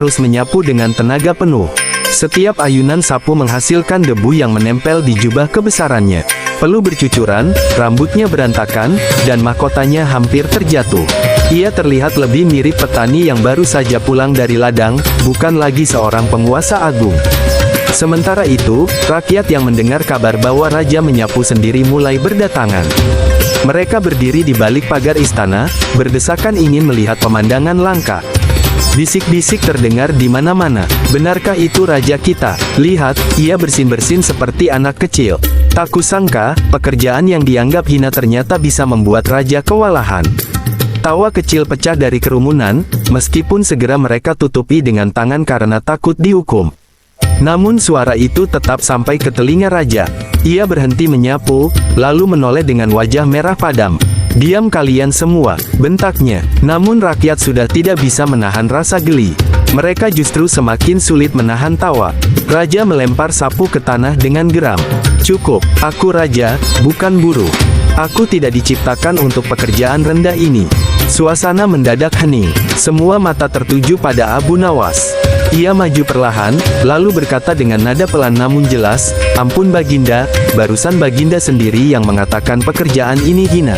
harus menyapu dengan tenaga penuh. Setiap ayunan sapu menghasilkan debu yang menempel di jubah kebesarannya. Peluh bercucuran, rambutnya berantakan, dan mahkotanya hampir terjatuh. Ia terlihat lebih mirip petani yang baru saja pulang dari ladang, bukan lagi seorang penguasa agung. Sementara itu, rakyat yang mendengar kabar bahwa raja menyapu sendiri mulai berdatangan. Mereka berdiri di balik pagar istana, berdesakan ingin melihat pemandangan langka. Bisik-bisik terdengar di mana-mana. Benarkah itu raja kita? Lihat, ia bersin-bersin seperti anak kecil. Tak kusangka, pekerjaan yang dianggap hina ternyata bisa membuat raja kewalahan. Tawa kecil pecah dari kerumunan, meskipun segera mereka tutupi dengan tangan karena takut dihukum. Namun suara itu tetap sampai ke telinga raja. Ia berhenti menyapu, lalu menoleh dengan wajah merah padam. "Diam kalian semua," bentaknya. Namun rakyat sudah tidak bisa menahan rasa geli. Mereka justru semakin sulit menahan tawa. Raja melempar sapu ke tanah dengan geram. "Cukup, aku raja, bukan buruh. Aku tidak diciptakan untuk pekerjaan rendah ini." Suasana mendadak hening. Semua mata tertuju pada Abu Nawas. Ia maju perlahan, lalu berkata dengan nada pelan namun jelas, "Ampun Baginda, barusan Baginda sendiri yang mengatakan pekerjaan ini hina.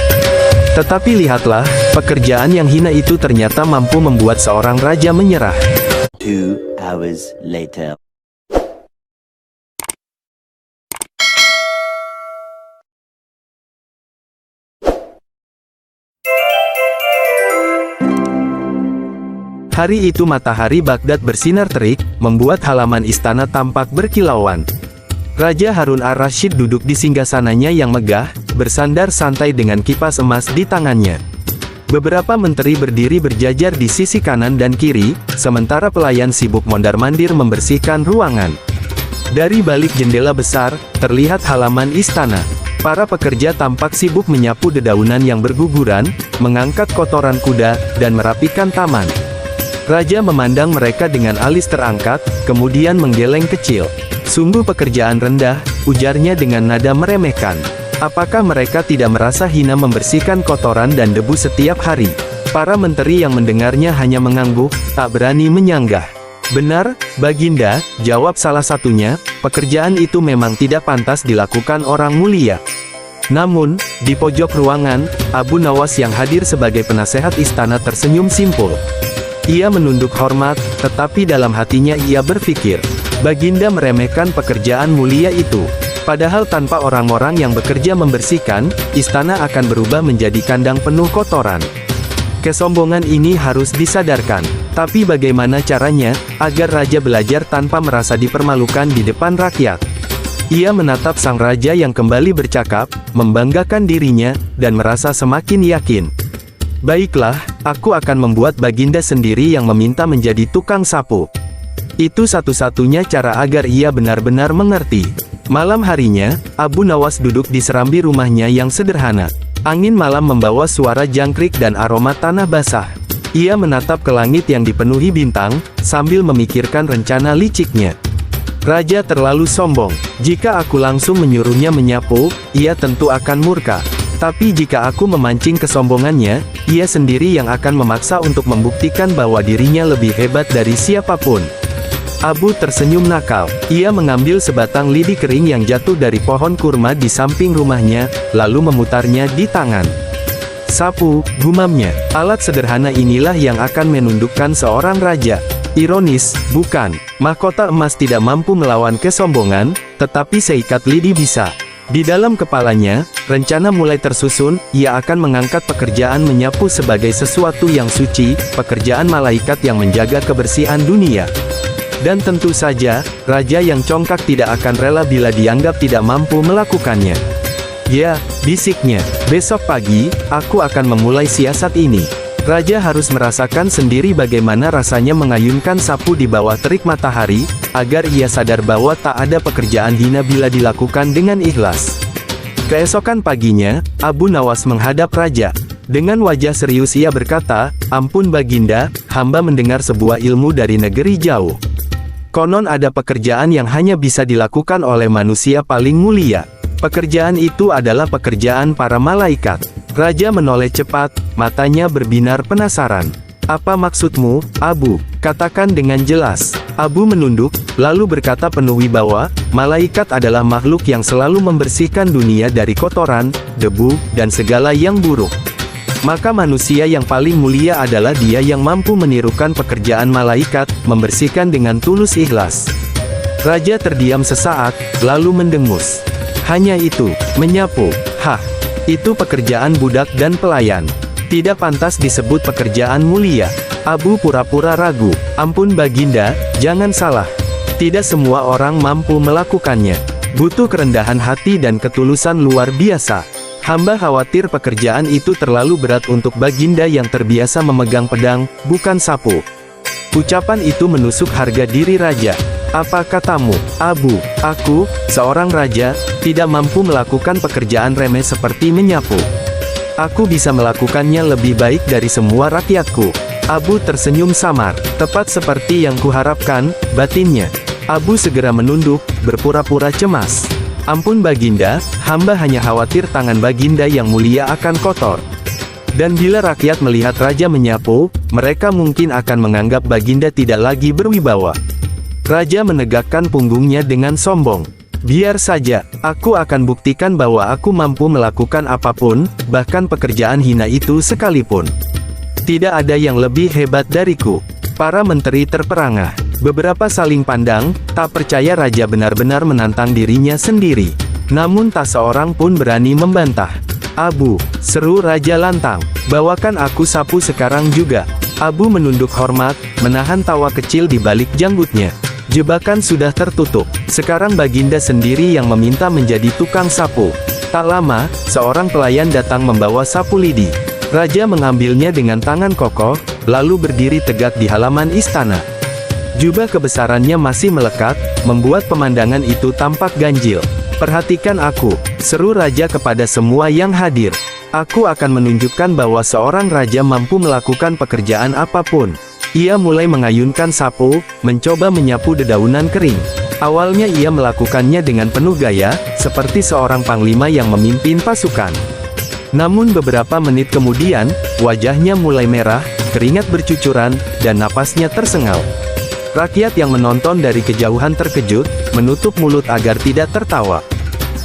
Tetapi lihatlah, pekerjaan yang hina itu ternyata mampu membuat seorang raja menyerah." 2 hours later. Hari itu matahari Baghdad bersinar terik, membuat halaman istana tampak berkilauan. Raja Harun ar-Rasyid duduk di singgasananya yang megah, bersandar santai dengan kipas emas di tangannya. Beberapa menteri berdiri berjajar di sisi kanan dan kiri, sementara pelayan sibuk mondar-mandir membersihkan ruangan. Dari balik jendela besar, terlihat halaman istana. Para pekerja tampak sibuk menyapu dedaunan yang berguguran, mengangkat kotoran kuda, dan merapikan taman. Raja memandang mereka dengan alis terangkat, kemudian menggeleng kecil. "Sungguh pekerjaan rendah," ujarnya dengan nada meremehkan. "Apakah mereka tidak merasa hina membersihkan kotoran dan debu setiap hari?" Para menteri yang mendengarnya hanya mengangguk, tak berani menyanggah. "Benar, Baginda," jawab salah satunya, "pekerjaan itu memang tidak pantas dilakukan orang mulia." Namun, di pojok ruangan, Abu Nawas yang hadir sebagai penasehat istana tersenyum simpul. Ia menunduk hormat, tetapi dalam hatinya ia berpikir, Baginda meremehkan pekerjaan mulia itu. Padahal tanpa orang-orang yang bekerja membersihkan, istana akan berubah menjadi kandang penuh kotoran. Kesombongan ini harus disadarkan. Tapi bagaimana caranya, agar raja belajar tanpa merasa dipermalukan di depan rakyat? Ia menatap sang raja yang kembali bercakap, membanggakan dirinya, dan merasa semakin yakin. "Baiklah, aku akan membuat Baginda sendiri yang meminta menjadi tukang sapu." Itu satu-satunya cara agar ia benar-benar mengerti. Malam harinya, Abu Nawas duduk di serambi rumahnya yang sederhana. Angin malam membawa suara jangkrik dan aroma tanah basah. Ia menatap ke langit yang dipenuhi bintang, sambil memikirkan rencana liciknya. "Raja terlalu sombong. Jika aku langsung menyuruhnya menyapu, ia tentu akan murka. Tapi jika aku memancing kesombongannya, ia sendiri yang akan memaksa untuk membuktikan bahwa dirinya lebih hebat dari siapapun." Abu tersenyum nakal. Ia mengambil sebatang lidi kering yang jatuh dari pohon kurma di samping rumahnya, lalu memutarnya di tangan. "Sapu," gumamnya. "Alat sederhana inilah yang akan menundukkan seorang raja." Ironis, bukan? Mahkota emas tidak mampu melawan kesombongan, tetapi seikat lidi bisa. Di dalam kepalanya, rencana mulai tersusun. Ia akan mengangkat pekerjaan menyapu sebagai sesuatu yang suci, pekerjaan malaikat yang menjaga kebersihan dunia. Dan tentu saja, raja yang congkak tidak akan rela bila dianggap tidak mampu melakukannya. "Ya," bisiknya, "besok pagi, aku akan memulai siasat ini." Raja harus merasakan sendiri bagaimana rasanya mengayunkan sapu di bawah terik matahari, agar ia sadar bahwa tak ada pekerjaan hina bila dilakukan dengan ikhlas. Keesokan paginya, Abu Nawas menghadap raja. Dengan wajah serius ia berkata, "Ampun Baginda, hamba mendengar sebuah ilmu dari negeri jauh. Konon ada pekerjaan yang hanya bisa dilakukan oleh manusia paling mulia. Pekerjaan itu adalah pekerjaan para malaikat." Raja menoleh cepat, matanya berbinar penasaran. "Apa maksudmu, Abu?" Katakan dengan jelas. Abu menunduk, lalu berkata penuh wibawa, malaikat adalah makhluk yang selalu membersihkan dunia dari kotoran, debu, dan segala yang buruk. Maka manusia yang paling mulia adalah dia yang mampu menirukan pekerjaan malaikat, membersihkan dengan tulus ikhlas. Raja terdiam sesaat, lalu mendengus. Hanya itu, menyapu. Hah, itu pekerjaan budak dan pelayan. Tidak pantas disebut pekerjaan mulia. Abu pura-pura ragu. Ampun Baginda, jangan salah. Tidak semua orang mampu melakukannya. Butuh kerendahan hati dan ketulusan luar biasa. Hamba khawatir pekerjaan itu terlalu berat untuk Baginda yang terbiasa memegang pedang, bukan sapu. Ucapan itu menusuk harga diri raja. Apa katamu, Abu? Aku, seorang raja, tidak mampu melakukan pekerjaan remeh seperti menyapu. Aku bisa melakukannya lebih baik dari semua rakyatku. Abu tersenyum samar. Tepat seperti yang kuharapkan, batinnya. Abu segera menunduk, berpura-pura cemas. Ampun Baginda, hamba hanya khawatir tangan Baginda yang mulia akan kotor. Dan bila rakyat melihat raja menyapu, mereka mungkin akan menganggap Baginda tidak lagi berwibawa. Raja menegakkan punggungnya dengan sombong. Biar saja, aku akan buktikan bahwa aku mampu melakukan apapun, bahkan pekerjaan hina itu sekalipun. Tidak ada yang lebih hebat dariku. Para menteri terperangah. Beberapa saling pandang, tak percaya raja benar-benar menantang dirinya sendiri. Namun tak seorang pun berani membantah. Abu, seru raja lantang, bawakan aku sapu sekarang juga. Abu menunduk hormat, menahan tawa kecil di balik janggutnya. Jebakan sudah tertutup. Sekarang Baginda sendiri yang meminta menjadi tukang sapu. Tak lama, seorang pelayan datang membawa sapu lidi. Raja mengambilnya dengan tangan kokoh, lalu berdiri tegak di halaman istana. Jubah kebesarannya masih melekat, membuat pemandangan itu tampak ganjil. Perhatikan aku, seru raja kepada semua yang hadir. Aku akan menunjukkan bahwa seorang raja mampu melakukan pekerjaan apapun. Ia mulai mengayunkan sapu, mencoba menyapu dedaunan kering. Awalnya ia melakukannya dengan penuh gaya, seperti seorang panglima yang memimpin pasukan. Namun beberapa menit kemudian, wajahnya mulai merah, keringat bercucuran, dan napasnya tersengal. Rakyat yang menonton dari kejauhan terkejut, menutup mulut agar tidak tertawa.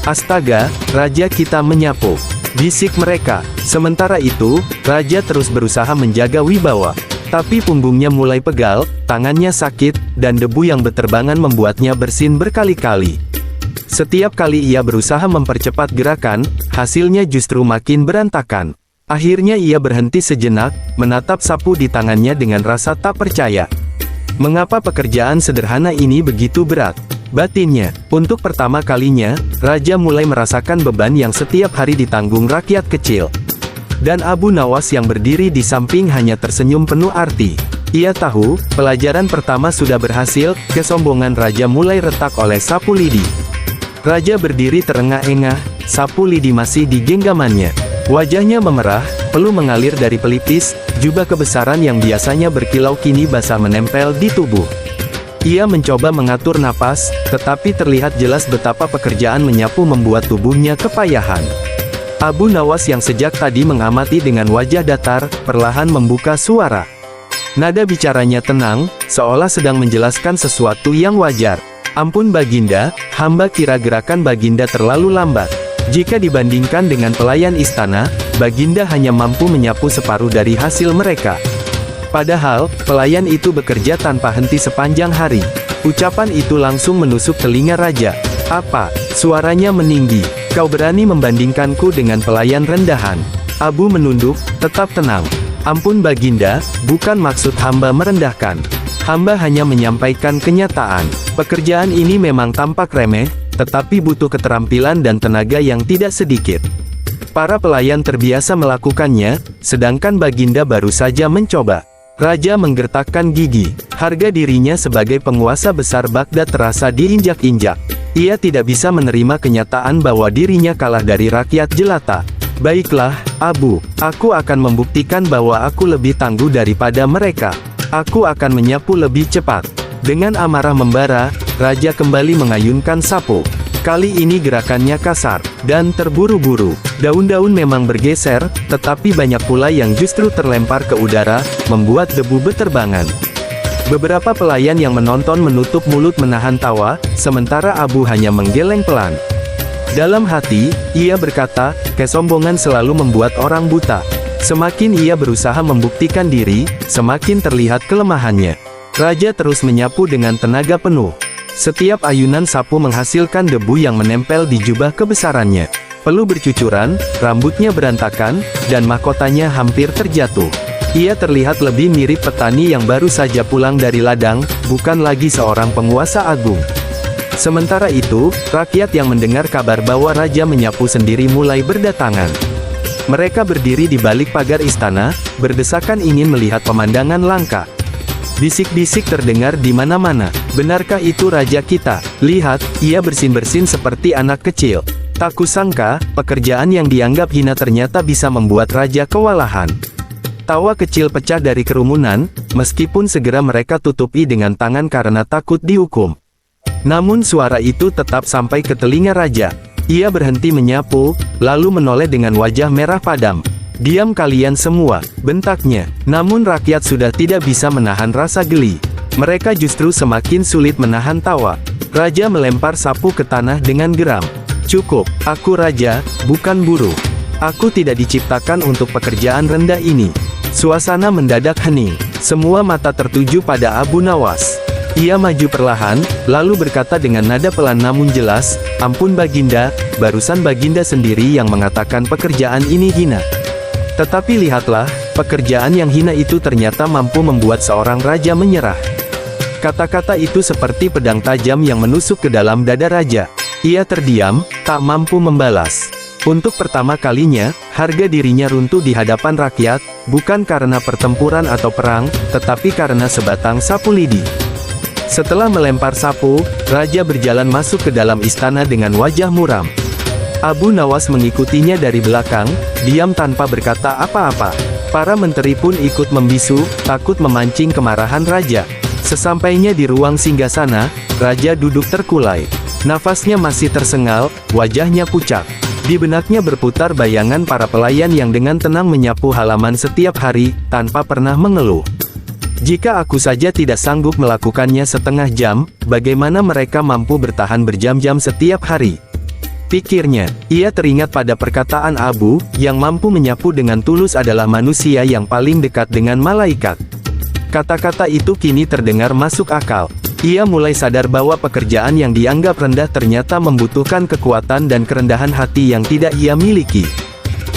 Astaga, raja kita menyapu, bisik mereka. Sementara itu, raja terus berusaha menjaga wibawa. Tapi punggungnya mulai pegal, tangannya sakit, dan debu yang beterbangan membuatnya bersin berkali-kali. Setiap kali ia berusaha mempercepat gerakan, hasilnya justru makin berantakan. Akhirnya ia berhenti sejenak, menatap sapu di tangannya dengan rasa tak percaya. Mengapa pekerjaan sederhana ini begitu berat? Batinnya. Untuk pertama kalinya, raja mulai merasakan beban yang setiap hari ditanggung rakyat kecil. Dan Abu Nawas yang berdiri di samping hanya tersenyum penuh arti. Ia tahu, pelajaran pertama sudah berhasil, kesombongan raja mulai retak oleh sapu lidi. Raja berdiri terengah-engah, sapu lidi masih di genggamannya. Wajahnya memerah, peluh mengalir dari pelipis, jubah kebesaran yang biasanya berkilau kini basah menempel di tubuh. Ia mencoba mengatur napas, tetapi terlihat jelas betapa pekerjaan menyapu membuat tubuhnya kepayahan. Abu Nawas yang sejak tadi mengamati dengan wajah datar, perlahan membuka suara. Nada bicaranya tenang, seolah sedang menjelaskan sesuatu yang wajar. Ampun Baginda, hamba kira gerakan Baginda terlalu lambat. Jika dibandingkan dengan pelayan istana, Baginda hanya mampu menyapu separuh dari hasil mereka. Padahal, pelayan itu bekerja tanpa henti sepanjang hari. Ucapan itu langsung menusuk telinga raja. Apa? Suaranya meninggi. Kau berani membandingkanku dengan pelayan rendahan? Abu menunduk, tetap tenang. Ampun Baginda, bukan maksud hamba merendahkan. Hamba hanya menyampaikan kenyataan. Pekerjaan ini memang tampak remeh, tetapi butuh keterampilan dan tenaga yang tidak sedikit. Para pelayan terbiasa melakukannya, sedangkan Baginda baru saja mencoba. Raja menggertakkan gigi. Harga dirinya sebagai penguasa besar Baghdad terasa diinjak-injak. Ia tidak bisa menerima kenyataan bahwa dirinya kalah dari rakyat jelata. Baiklah, Abu, aku akan membuktikan bahwa aku lebih tangguh daripada mereka. Aku akan menyapu lebih cepat. Dengan amarah membara, raja kembali mengayunkan sapu. Kali ini gerakannya kasar dan terburu-buru. Daun-daun memang bergeser, tetapi banyak pula yang justru terlempar ke udara, membuat debu beterbangan. Beberapa pelayan yang menonton menutup mulut menahan tawa, sementara Abu hanya menggeleng pelan. Dalam hati, ia berkata, kesombongan selalu membuat orang buta. Semakin ia berusaha membuktikan diri, semakin terlihat kelemahannya. Raja terus menyapu dengan tenaga penuh. Setiap ayunan sapu menghasilkan debu yang menempel di jubah kebesarannya. Peluh bercucuran, rambutnya berantakan, dan mahkotanya hampir terjatuh. Ia terlihat lebih mirip petani yang baru saja pulang dari ladang, bukan lagi seorang penguasa agung. Sementara itu, rakyat yang mendengar kabar bahwa raja menyapu sendiri mulai berdatangan. Mereka berdiri di balik pagar istana, berdesakan ingin melihat pemandangan langka. Bisik-bisik terdengar di mana-mana. Benarkah itu raja kita? Lihat, ia bersin-bersin seperti anak kecil. Tak kusangka, pekerjaan yang dianggap hina ternyata bisa membuat raja kewalahan. Tawa kecil pecah dari kerumunan, meskipun segera mereka tutupi dengan tangan karena takut dihukum. Namun suara itu tetap sampai ke telinga raja. Ia berhenti menyapu, lalu menoleh dengan wajah merah padam. "Diam kalian semua," bentaknya. Namun rakyat sudah tidak bisa menahan rasa geli. Mereka justru semakin sulit menahan tawa. Raja melempar sapu ke tanah dengan geram. "Cukup, aku raja, bukan buruh. Aku tidak diciptakan untuk pekerjaan rendah ini." Suasana mendadak hening. Semua mata tertuju pada Abu Nawas. Ia maju perlahan, lalu berkata dengan nada pelan namun jelas, "Ampun Baginda, barusan Baginda sendiri yang mengatakan pekerjaan ini hina. Tetapi lihatlah, pekerjaan yang hina itu ternyata mampu membuat seorang raja menyerah." Kata-kata itu seperti pedang tajam yang menusuk ke dalam dada raja. Ia terdiam, tak mampu membalas. Untuk pertama kalinya, harga dirinya runtuh di hadapan rakyat, bukan karena pertempuran atau perang, tetapi karena sebatang sapu lidi. Setelah melempar sapu, raja berjalan masuk ke dalam istana dengan wajah muram. Abu Nawas mengikutinya dari belakang, diam tanpa berkata apa-apa. Para menteri pun ikut membisu, takut memancing kemarahan raja. Sesampainya di ruang singgasana, raja duduk terkulai. Nafasnya masih tersengal, wajahnya pucat. Di benaknya berputar bayangan para pelayan yang dengan tenang menyapu halaman setiap hari, tanpa pernah mengeluh. Jika aku saja tidak sanggup melakukannya setengah jam, bagaimana mereka mampu bertahan berjam-jam setiap hari? Pikirnya, ia teringat pada perkataan Abu, yang mampu menyapu dengan tulus adalah manusia yang paling dekat dengan malaikat. Kata-kata itu kini terdengar masuk akal. Ia mulai sadar bahwa pekerjaan yang dianggap rendah ternyata membutuhkan kekuatan dan kerendahan hati yang tidak ia miliki.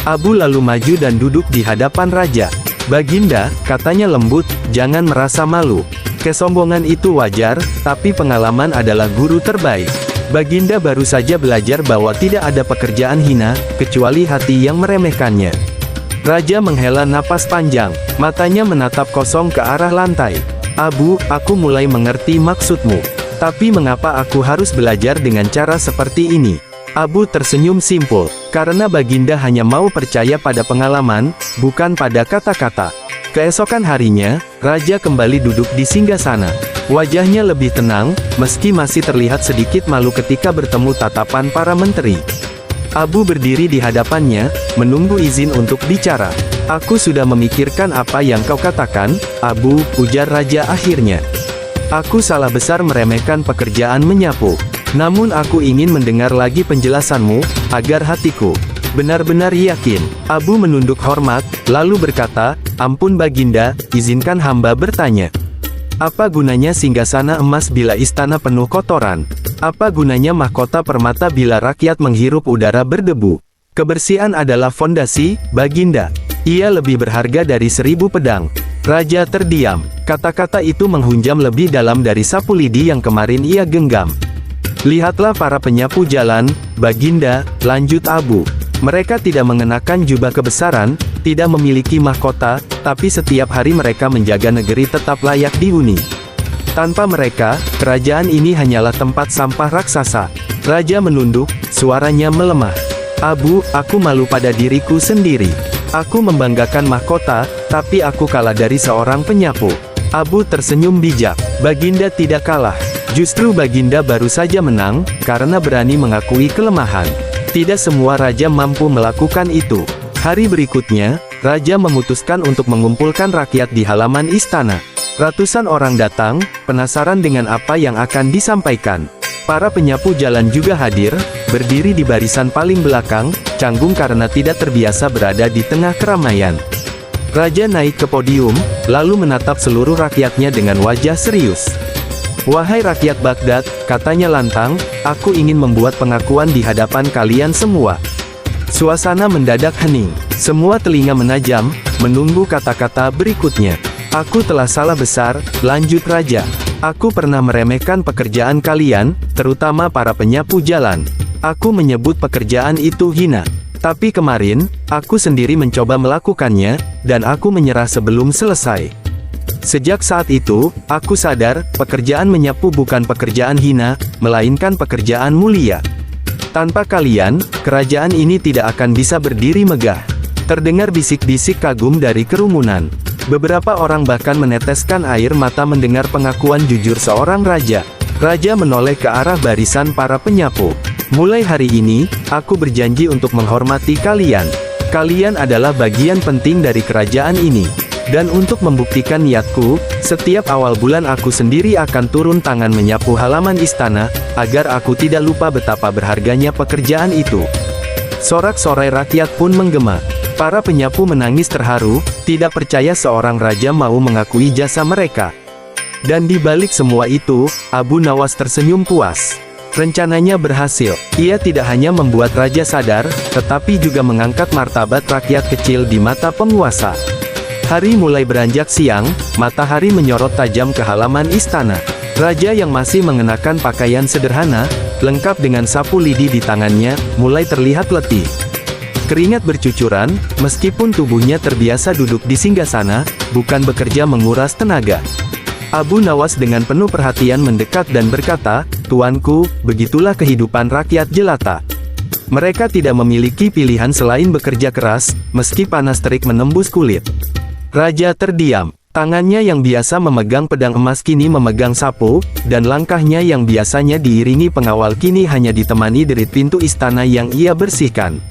Abu lalu maju dan duduk di hadapan raja. "Baginda," katanya lembut, "jangan merasa malu. Kesombongan itu wajar, tapi pengalaman adalah guru terbaik. Baginda baru saja belajar bahwa tidak ada pekerjaan hina, kecuali hati yang meremehkannya." Raja menghela napas panjang, matanya menatap kosong ke arah lantai. "Abu, aku mulai mengerti maksudmu. Tapi mengapa aku harus belajar dengan cara seperti ini?" Abu tersenyum simpul, "Karena Baginda hanya mau percaya pada pengalaman, bukan pada kata-kata." Keesokan harinya, raja kembali duduk di singgasana. Wajahnya lebih tenang, meski masih terlihat sedikit malu ketika bertemu tatapan para menteri. Abu berdiri di hadapannya, menunggu izin untuk bicara. "Aku sudah memikirkan apa yang kau katakan, Abu," ujar raja akhirnya. "Aku salah besar meremehkan pekerjaan menyapu. Namun aku ingin mendengar lagi penjelasanmu, agar hatiku benar-benar yakin." Abu menunduk hormat, lalu berkata, "Ampun Baginda, izinkan hamba bertanya. Apa gunanya singgasana emas bila istana penuh kotoran? Apa gunanya mahkota permata bila rakyat menghirup udara berdebu? Kebersihan adalah fondasi, Baginda. Ia lebih berharga dari 1000 pedang." Raja terdiam. Kata-kata itu menghunjam lebih dalam dari sapu lidi yang kemarin ia genggam. "Lihatlah para penyapu jalan, Baginda," lanjut Abu. "Mereka tidak mengenakan jubah kebesaran, tidak memiliki mahkota, tapi setiap hari mereka menjaga negeri tetap layak dihuni. Tanpa mereka, kerajaan ini hanyalah tempat sampah raksasa." Raja menunduk, suaranya melemah. "Abu, aku malu pada diriku sendiri. Aku membanggakan mahkota, tapi aku kalah dari seorang penyapu." Abu tersenyum bijak. "Baginda tidak kalah. Justru Baginda baru saja menang, karena berani mengakui kelemahan. Tidak semua raja mampu melakukan itu." Hari berikutnya, raja memutuskan untuk mengumpulkan rakyat di halaman istana. Ratusan orang datang, penasaran dengan apa yang akan disampaikan. Para penyapu jalan juga hadir, berdiri di barisan paling belakang, canggung karena tidak terbiasa berada di tengah keramaian. Raja naik ke podium, lalu menatap seluruh rakyatnya dengan wajah serius. "Wahai rakyat Baghdad," katanya lantang, "aku ingin membuat pengakuan di hadapan kalian semua." Suasana mendadak hening. Semua telinga menajam, menunggu kata-kata berikutnya. "Aku telah salah besar," lanjut Raja. "Aku pernah meremehkan pekerjaan kalian, terutama para penyapu jalan. Aku menyebut pekerjaan itu hina. Tapi kemarin, aku sendiri mencoba melakukannya, dan aku menyerah sebelum selesai. Sejak saat itu, aku sadar, pekerjaan menyapu bukan pekerjaan hina, melainkan pekerjaan mulia. Tanpa kalian, kerajaan ini tidak akan bisa berdiri megah." Terdengar bisik-bisik kagum dari kerumunan. Beberapa orang bahkan meneteskan air mata mendengar pengakuan jujur seorang raja. Raja menoleh ke arah barisan para penyapu. "Mulai hari ini, aku berjanji untuk menghormati kalian. Kalian adalah bagian penting dari kerajaan ini. Dan untuk membuktikan niatku, setiap awal bulan aku sendiri akan turun tangan menyapu halaman istana, agar aku tidak lupa betapa berharganya pekerjaan itu." Sorak-sorai rakyat pun menggema. Para penyapu menangis terharu, tidak percaya seorang raja mau mengakui jasa mereka. Dan di balik semua itu, Abu Nawas tersenyum puas. Rencananya berhasil. Ia tidak hanya membuat raja sadar, tetapi juga mengangkat martabat rakyat kecil di mata penguasa. Hari mulai beranjak siang, matahari menyorot tajam ke halaman istana. Raja yang masih mengenakan pakaian sederhana, lengkap dengan sapu lidi di tangannya, mulai terlihat letih. Keringat bercucuran, meskipun tubuhnya terbiasa duduk di singgasana, bukan bekerja menguras tenaga. Abu Nawas dengan penuh perhatian mendekat dan berkata, "Tuanku, begitulah kehidupan rakyat jelata. Mereka tidak memiliki pilihan selain bekerja keras, meski panas terik menembus kulit." Raja terdiam. Tangannya yang biasa memegang pedang emas kini memegang sapu, dan langkahnya yang biasanya diiringi pengawal kini hanya ditemani derit pintu istana yang ia bersihkan.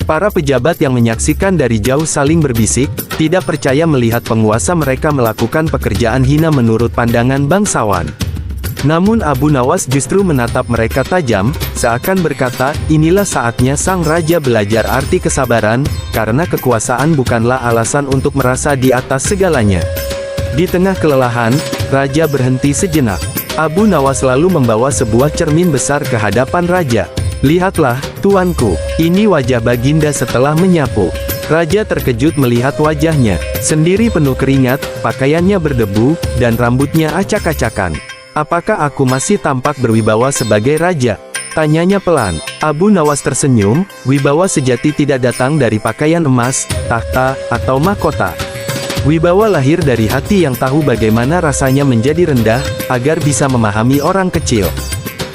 Para pejabat yang menyaksikan dari jauh saling berbisik, tidak percaya melihat penguasa mereka melakukan pekerjaan hina menurut pandangan bangsawan. Namun Abu Nawas justru menatap mereka tajam, seakan berkata, "Inilah saatnya sang raja belajar arti kesabaran, karena kekuasaan bukanlah alasan untuk merasa di atas segalanya." Di tengah kelelahan, raja berhenti sejenak. Abu Nawas lalu membawa sebuah cermin besar ke hadapan raja. "Lihatlah, tuanku, ini wajah Baginda setelah menyapu." Raja terkejut melihat wajahnya, sendiri penuh keringat, pakaiannya berdebu, dan rambutnya acak-acakan. "Apakah aku masih tampak berwibawa sebagai raja?" tanyanya pelan. Abu Nawas tersenyum, wibawa sejati tidak datang dari pakaian emas, tahta, atau mahkota. Wibawa lahir dari hati yang tahu bagaimana rasanya menjadi rendah, agar bisa memahami orang kecil.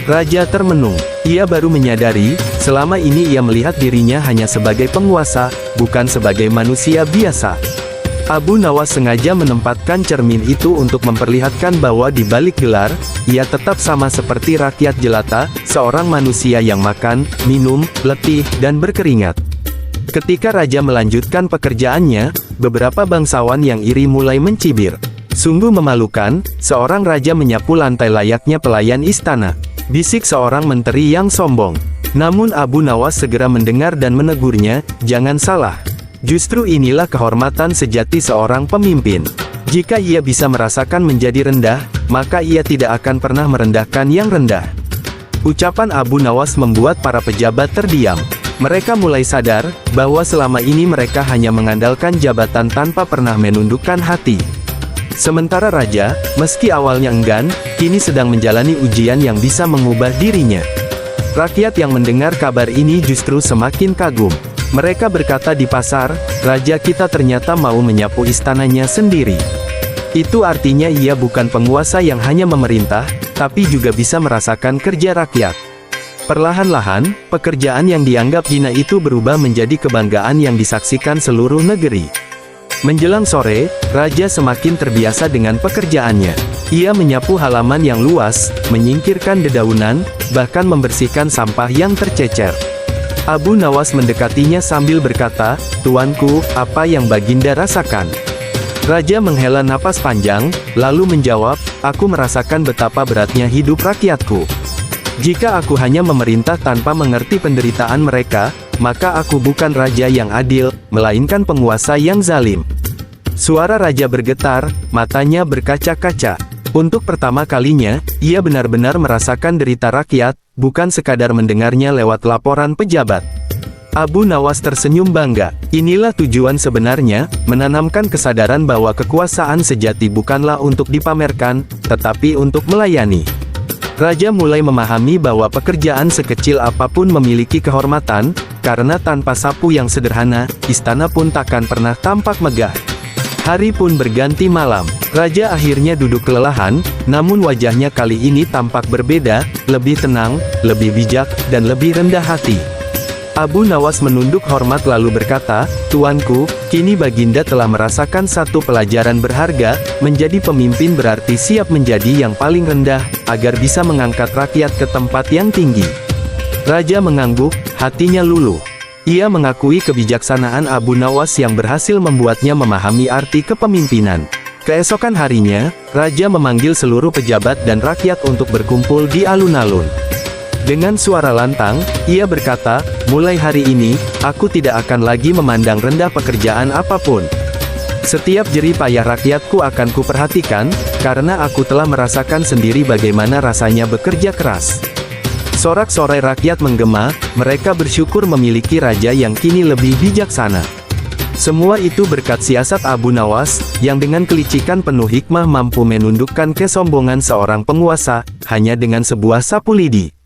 Raja termenung. Ia baru menyadari, selama ini ia melihat dirinya hanya sebagai penguasa, bukan sebagai manusia biasa. Abu Nawas sengaja menempatkan cermin itu untuk memperlihatkan bahwa di balik gelar, ia tetap sama seperti rakyat jelata, seorang manusia yang makan, minum, letih, dan berkeringat. Ketika raja melanjutkan pekerjaannya, beberapa bangsawan yang iri mulai mencibir. "Sungguh memalukan, seorang raja menyapu lantai layaknya pelayan istana," bisik seorang menteri yang sombong. Namun Abu Nawas segera mendengar dan menegurnya, "Jangan salah. Justru inilah kehormatan sejati seorang pemimpin. Jika ia bisa merasakan menjadi rendah, maka ia tidak akan pernah merendahkan yang rendah." Ucapan Abu Nawas membuat para pejabat terdiam. Mereka mulai sadar, bahwa selama ini mereka hanya mengandalkan jabatan tanpa pernah menundukkan hati. Sementara raja, meski awalnya enggan, kini sedang menjalani ujian yang bisa mengubah dirinya. Rakyat yang mendengar kabar ini justru semakin kagum. Mereka berkata di pasar, "Raja kita ternyata mau menyapu istananya sendiri. Itu artinya ia bukan penguasa yang hanya memerintah, tapi juga bisa merasakan kerja rakyat." Perlahan-lahan, pekerjaan yang dianggap hina itu berubah menjadi kebanggaan yang disaksikan seluruh negeri. Menjelang sore, raja semakin terbiasa dengan pekerjaannya. Ia menyapu halaman yang luas, menyingkirkan dedaunan, bahkan membersihkan sampah yang tercecer. Abu Nawas mendekatinya sambil berkata, "Tuanku, apa yang Baginda rasakan?" Raja menghela napas panjang, lalu menjawab, "Aku merasakan betapa beratnya hidup rakyatku. Jika aku hanya memerintah tanpa mengerti penderitaan mereka, maka aku bukan raja yang adil, melainkan penguasa yang zalim." Suara raja bergetar, matanya berkaca-kaca. Untuk pertama kalinya, ia benar-benar merasakan derita rakyat, bukan sekadar mendengarnya lewat laporan pejabat. Abu Nawas tersenyum bangga. Inilah tujuan sebenarnya, menanamkan kesadaran bahwa kekuasaan sejati bukanlah untuk dipamerkan, tetapi untuk melayani. Raja mulai memahami bahwa pekerjaan sekecil apapun memiliki kehormatan, karena tanpa sapu yang sederhana, istana pun takkan pernah tampak megah. Hari pun berganti malam. Raja akhirnya duduk kelelahan, namun wajahnya kali ini tampak berbeda, lebih tenang, lebih bijak, dan lebih rendah hati. Abu Nawas menunduk hormat lalu berkata, "Tuanku, kini Baginda telah merasakan satu pelajaran berharga, menjadi pemimpin berarti siap menjadi yang paling rendah, agar bisa mengangkat rakyat ke tempat yang tinggi." Raja mengangguk, hatinya luluh. Ia mengakui kebijaksanaan Abu Nawas yang berhasil membuatnya memahami arti kepemimpinan. Keesokan harinya, Raja memanggil seluruh pejabat dan rakyat untuk berkumpul di alun-alun. Dengan suara lantang, ia berkata, "Mulai hari ini, aku tidak akan lagi memandang rendah pekerjaan apapun. Setiap jerih payah rakyatku akan kuperhatikan, karena aku telah merasakan sendiri bagaimana rasanya bekerja keras." Sorak-sorai rakyat menggema, mereka bersyukur memiliki raja yang kini lebih bijaksana. Semua itu berkat siasat Abu Nawas, yang dengan kelicikan penuh hikmah mampu menundukkan kesombongan seorang penguasa, hanya dengan sebuah sapu lidi.